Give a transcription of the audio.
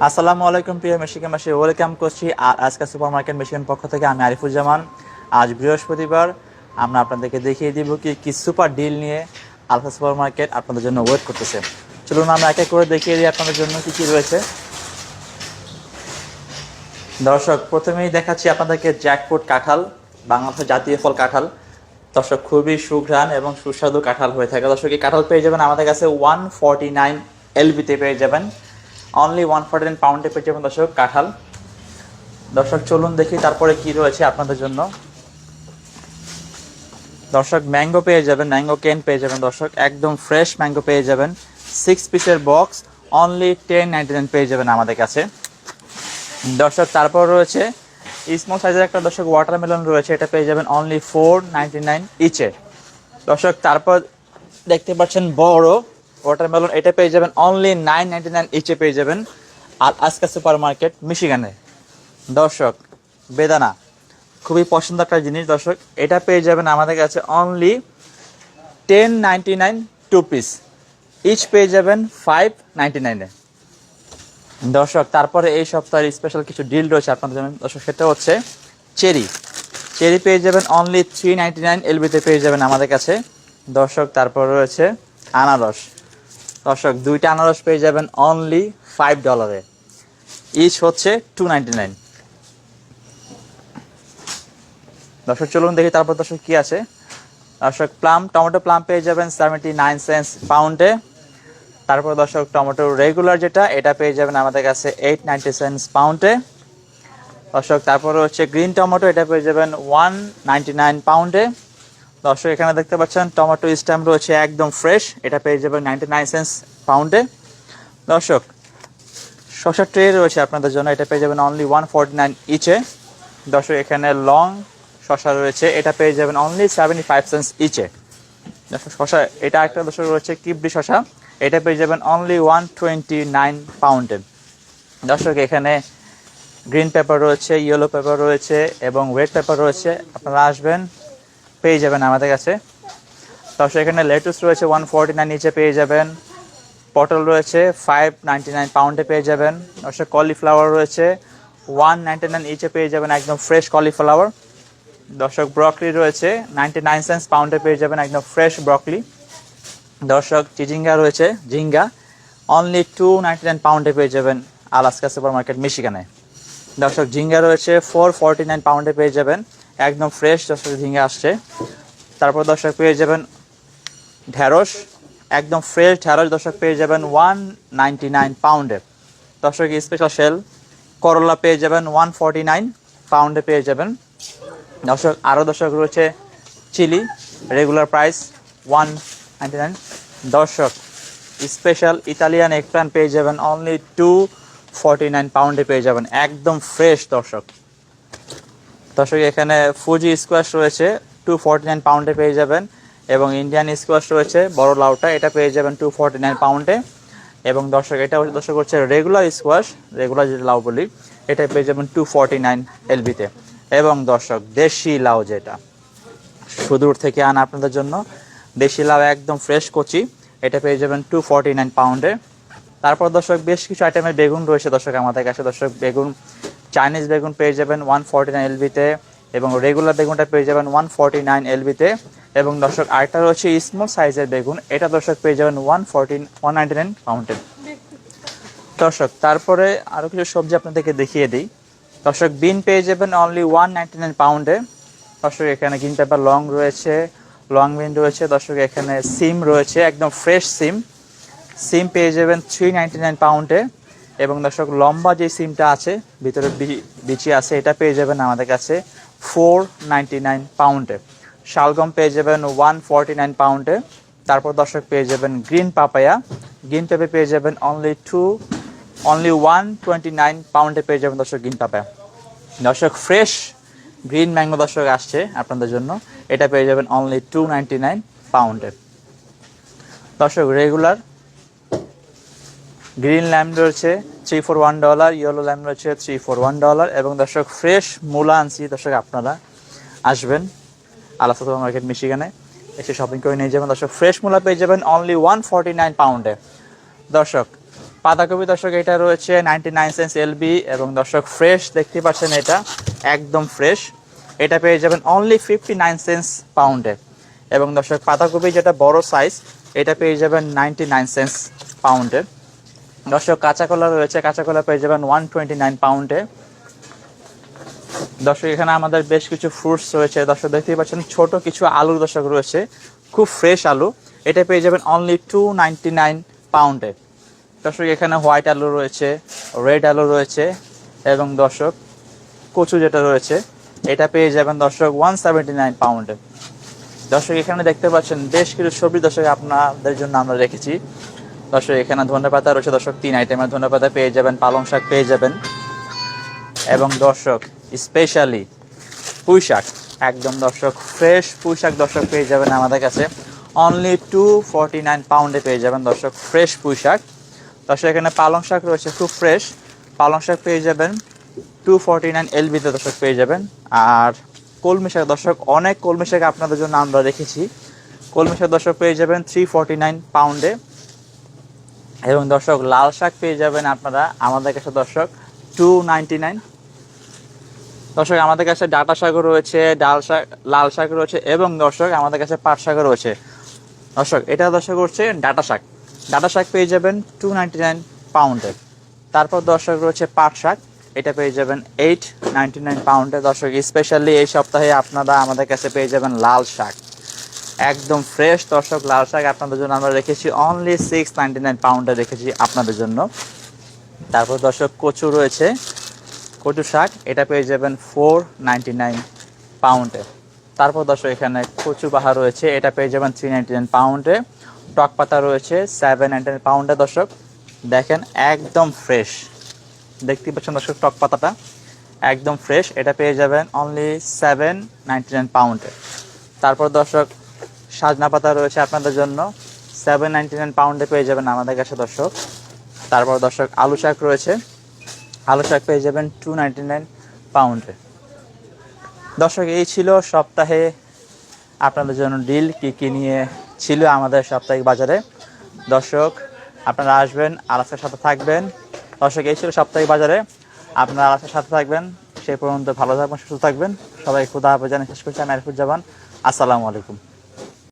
আসসালামু আলাইকুম প্রিয় মেশিকামাসি, ওয়েলকাম করছি আর আজকে সুপার মার্কেট মেশিন পক্ষ থেকে আমি আরিফুজ্জামান। আজ বৃহস্পতিবার, আমরা আপনাদেরকে দেখিয়ে দিব কি কি সুপার ডিল নিয়ে আলফা সুপার মার্কেট আপনাদের জন্য ওয়েট করতেছে। চলুন আমরা এক এক করে দেখিয়ে দিই আপনাদের জন্য কি কি রয়েছে। দর্শক, প্রথমেই দেখাচ্ছি আপনাদেরকে জ্যাকফ্রুট কাঁঠাল, বাংলাদেশের জাতীয় ফল কাঁঠাল। দর্শক, খুবই সুঘ্রাণ এবং সুস্বাদু কাঁঠাল হয়ে থাকে। দর্শক, এই কাঁঠাল পেয়ে যাবেন আমাদের কাছে 149 এলবিতে পেয়ে যাবেন, অনলি 149 পাউন্ডে পেয়ে যাবেন দর্শক কাঁঠাল। দর্শক চলুন দেখি তারপরে কি রয়েছে আপনাদের জন্য। দর্শক, ম্যাঙ্গো পেয়ে যাবেন, ম্যাঙ্গো কেন পেয়ে যাবেন দর্শক, একদম ফ্রেশ ম্যাঙ্গো পেয়ে যাবেন। 6 পিসের বক্স, অনলি 10.99 পেয়ে যাবেন আমাদের কাছে। দর্শক, তারপর রয়েছে স্মল সাইজের একটা দর্শক ওয়াটারমেলন রয়েছে, এটা পেয়ে যাবেন অনলি 4.99 ইচে। দর্শক, তারপর দেখতে পাচ্ছেন বড় ওয়াটারমেলন, এটা পেয়ে যাবেন অনলি 9.99 ইচে পেয়ে যাবেন আর আজকা সুপার মার্কেট মিশিগানে। দর্শক, বেদানা খুবই পছন্দ একটা জিনিস দর্শক, এটা পেয়ে যাবেন আমাদের কাছে অনলি 10.99 2 পিস, ইচ পেয়ে যাবেন 5.99-এ। দর্শক, তারপরে এই সপ্তাহের স্পেশাল কিছু ডিল রয়েছে আপনাদের জন্য দর্শক, সেটা হচ্ছে চেরি। চেরি পেয়ে যাবেন অনলি 3.99 এলবিতে পেয়ে যাবেন আমাদের কাছে দর্শক। তারপর রয়েছে আনারস। দর্শক, দুইটা আনারস পেয়ে যাবেন অনলি $5, ইচ হচ্ছে 2.99। দর্শক চলুন দেখি তারপর দর্শক কি আছে। দর্শক, টমেটো প্লাম পেয়ে যাবেন 79 সেন্টস পাউন্ডে। তারপর দর্শক, টমেটো রেগুলার যেটা, এটা পেয়ে যাবেন আমাদের কাছে 8.90 সেন্টস পাউন্ডে। দর্শক, তারপর হচ্ছে গ্রিন টমেটো, এটা পেয়ে যাবেন 1.99 পাউন্ডে। দর্শক, এখানে দেখতে পাচ্ছেন টমেটো স্ট্যাম্প রয়েছে একদম ফ্রেশ, এটা পেয়ে যাবেন 99 সেন্টস পাউন্ডে। দর্শক, শসা ট্রে রয়েছে আপনাদের জন্য, এটা পেয়ে যাবেন অনলি 149 ইচে। দর্শক, এখানে লং শসা রয়েছে, এটা পেয়ে যাবেন অনলি 75 সেন্টস ইচে। দর্শক, শসা এটা একটা দর্শক রয়েছে কিবড়ি শসা, এটা পেয়ে যাবেন অনলি 129 পাউন্ডে। দর্শক, এখানে গ্রিন পেপার রয়েছে, ইয়েলো পেপার রয়েছে এবং রেড পেপার রয়েছে, আপনারা আসবেন পেয়ে যাবেন আমাদের কাছে। দর্শক, এখানে লেটুস রয়েছে 149 নিচে পেয়ে যাবেন। পটল রয়েছে 5.99 পাউন্ডে পেয়ে যাবেন। দর্শক, কলিফ্লাওয়ার রয়েছে 1.99 ইচে পেয়ে যাবেন, একদম ফ্রেশ কলিফ্লাওয়ার। দর্শক, ব্রকলি রয়েছে 99 সেন্টস পাউন্ডে পেয়ে যাবেন, একদম ফ্রেশ ব্রকলি। দর্শক, চিচিঙ্গা রয়েছে, ঝিঙ্গা অনলি 2.99 পাউন্ডে পেয়ে যাবেন আলাস্কা সুপার মার্কেট মিশিগানে। দর্শক, ঝিঙ্গা রয়েছে 4.49 পাউন্ডে পেয়ে যাবেন, একদম ফ্রেশ দর্শক ঝিঙ্গা আসছে। তারপর দর্শক পেয়ে যাবেন ঢ্যাঁড়স, একদম ফ্রেশ ঢ্যাঁড়স দর্শক পেয়ে যাবেন 1.99 পাউন্ডে। দর্শক, স্পেশাল সেল করলা পেয়ে যাবেন 149 পাউন্ডে পেয়ে যাবেন। দর্শক, আরও দর্শক রয়েছে চিলি, রেগুলার প্রাইস 1.99। দর্শক, স্পেশাল ইতালিয়ান এগপ্ল্যান্ট পেয়ে যাবেন অনলি 2.49 পাউন্ডে পেয়ে যাবেন, একদম ফ্রেশ দর্শক। দর্শক, এখানে ফুজি স্কোয়াশ রয়েছে 2.49 পাউন্ডে পেয়ে যাবেন এবং ইন্ডিয়ান স্কোয়াশ রয়েছে বড় লাউটা, এটা পেয়ে যাবেন 2.49 পাউন্ডে। এবং দর্শক, এটা দর্শক হচ্ছে রেগুলার স্কোয়াশ, রেগুলার যেটা লাউ বলি, এটা পেয়ে যাবেন 2.49 এলবিতে। এবং দর্শক, দেশি লাউ যেটা সুদূর থেকে আনা আপনাদের জন্য, দেশি লাউ একদম ফ্রেশ কচি, এটা পেয়ে যাবেন 2.49 পাউন্ডে। তারপর দর্শক, বেশ কিছু আইটেমের বেগুন রয়েছে দর্শক আমাদের কাছে। দর্শক, বেগুন চাইনিজ বেগুন পেয়ে যাবেন 149 এলবিতে এবং রেগুলার বেগুনটা পেয়ে যাবেন 149 এলবিতে। এবং দর্শক, আরেকটা রয়েছে স্মল সাইজের বেগুন, এটা দর্শক পেয়ে যাবেন 199 পাউন্ডে। দর্শক, তারপরে আরও কিছু সবজি আপনাদেরকে দেখিয়ে দিই। দর্শক, বিন পেয়ে যাবেন অনলি 199 পাউন্ডে। দর্শক, এখানে গ্রিন পেপার লং রয়েছে, লং বিন রয়েছে। দর্শক, এখানে সিম রয়েছে, একদম ফ্রেশ সিম পেয়ে যাবেন 399 পাউন্ডে। এবং দর্শক, লম্বা যে সিমটা আছে ভিতরে বিচি আছে, এটা পেয়ে যাবেন আমাদের কাছে 499 পাউন্ডে। শালগম পেয়ে যাবেন 149 পাউন্ডে। তারপর দর্শক পেয়ে যাবেন গ্রিন পাপায়া, গ্রিন পেঁপে পেয়ে যাবেন অনলি 129 পাউন্ডে পেয়ে যাবেন দর্শক গ্রিন পাপায়া। দর্শক, ফ্রেশ গ্রিন ম্যাঙ্গো দর্শক আসছে আপনাদের জন্য, এটা পেয়ে যাবেন অনলি 299 পাউন্ডে। দর্শক, রেগুলার গ্রিন ল্যাম্প রয়েছে $3 for $1, ইয়েলো ল্যাম্প রয়েছে $3 for $1। এবং দর্শক, ফ্রেশ মূলা আনছি দর্শক, আপনারা আসবেন আলাস্কা সুপার মার্কেট মিশিগানে, এসে শপিং করে নিয়ে যাবেন। দর্শক, ফ্রেশ মূলা পেয়ে যাবেন অনলি 149 পাউন্ডে। দর্শক, পাতাকপি দর্শক এটা রয়েছে 99 সেন্স এলবি এবং দর্শক ফ্রেশ দেখতে পাচ্ছেন, এটা একদম ফ্রেশ। এটা পেয়ে যাবেন অনলি 59 সেন্স পাউন্ডে। এবং দর্শক পাতাকপি যেটা বড় সাইজ, এটা পেয়ে যাবেন 99 সেন্স পাউন্ডে। দর্শক কাঁচা কলা রয়েছে, কাঁচা কলা পেয়ে যাবেন 129 পাউন্ডে। দর্শক এখানে আমাদের বেশ কিছু ফ্রুটস রয়েছে, দর্শক দেখতেই পাচ্ছেন ছোট কিছু আলু দর্শক রয়েছে, খুব ফ্রেশ আলু, এটা পেয়ে যাবেন অনলি 299 পাউন্ডে। দর্শক এখানে হোয়াইট আলু রয়েছে, রেড আলু রয়েছে এবং দর্শক কচু যেটা রয়েছে এটা পেয়ে যাবেন দর্শক 179 পাউন্ডে। দর্শক এখানে দেখতে পাচ্ছেন বেশ কিছু সবজি দর্শক আপনাদের জন্য আমরা রেখেছি। দর্শক এখানে ধনেপাতা রয়েছে, দর্শক 3 আইটেমের ধনেপাতা পেয়ে যাবেন, পালং শাক পেয়ে যাবেন এবং দর্শক স্পেশালি পুঁই শাক, একদম দর্শক ফ্রেশ পুঁই শাক দর্শক পেয়ে যাবেন আমাদের কাছে অনলি 249 পাউন্ডে পেয়ে যাবেন দর্শক ফ্রেশ পুঁই শাক। দর্শক এখানে পালং শাক রয়েছে খুব ফ্রেশ, পালং শাক পেয়ে যাবেন 249 এলবিতে দর্শক পেয়ে যাবেন। আর কলমি শাক দর্শক, অনেক কলমি শাক আপনাদের জন্য আমরা রেখেছি, কলমি শাক দর্শক পেয়ে যাবেন 349 পাউন্ডে। এবং দর্শক লাল শাক পেয়ে যাবেন আপনারা আমাদের কাছে দর্শক 299। দর্শক আমাদের কাছে ডাঁটা শাকও রয়েছে, ডাল শাক, লাল শাক রয়েছে এবং দর্শক আমাদের কাছে পাট শাকও রয়েছে। দর্শক এটা দর্শক হচ্ছে ডাঁটা শাক, ডাঁটা শাক পেয়ে যাবেন 299 পাউন্ডে। তারপর দর্শক রয়েছে পাট শাক, এটা পেয়ে যাবেন 899 পাউন্ডে। দর্শক স্পেশালি এই সপ্তাহে আপনারা আমাদের কাছে পেয়ে যাবেন লাল শাক, একদম ফ্রেশ দর্শক লাল শাক আপনাদের জন্য আমরা রেখেছি অনলি 699 পাউন্ডে রেখেছি আপনাদের জন্য। তারপর দর্শক কচু রয়েছে, কচু শাক এটা পেয়ে যাবেন 499 পাউন্ডে। তারপর দর্শক এখানে কচু বাহা রয়েছে, এটা পেয়ে যাবেন 399 পাউন্ডে। টক পাতা রয়েছে 799 পাউন্ডে। দর্শক দেখেন একদম ফ্রেশ, দেখতে পাচ্ছেন দর্শক টক পাতাটা একদম ফ্রেশ, এটা পেয়ে যাবেন অনলি 799 পাউন্ডে। তারপর দর্শক সাজনা পাতা রয়েছে আপনাদের জন্য 799 পাউন্ডে পেয়ে যাবেন আমাদের কাছে দর্শক। তারপর দর্শক আলু শাক রয়েছে, আলু শাক পেয়ে যাবেন 299 পাউন্ডে। দর্শক এই ছিল সপ্তাহে আপনাদের জন্য ডিল কি কি নিয়ে ছিল আমাদের সাপ্তাহিক বাজারে। দর্শক আপনারা আসবেন, আলাসের সাথে থাকবেন। দর্শক এই ছিল সাপ্তাহিক বাজারে, আপনারা আলাসের সাথে থাকবেন। সেই পর্যন্ত ভালো থাকবেন, সুস্থ থাকবেন। সবাই খুদা হাফেজ জানিয়ে শেষ করছি। আমি আরিফুজ্জামান, আসসালামু আলাইকুম।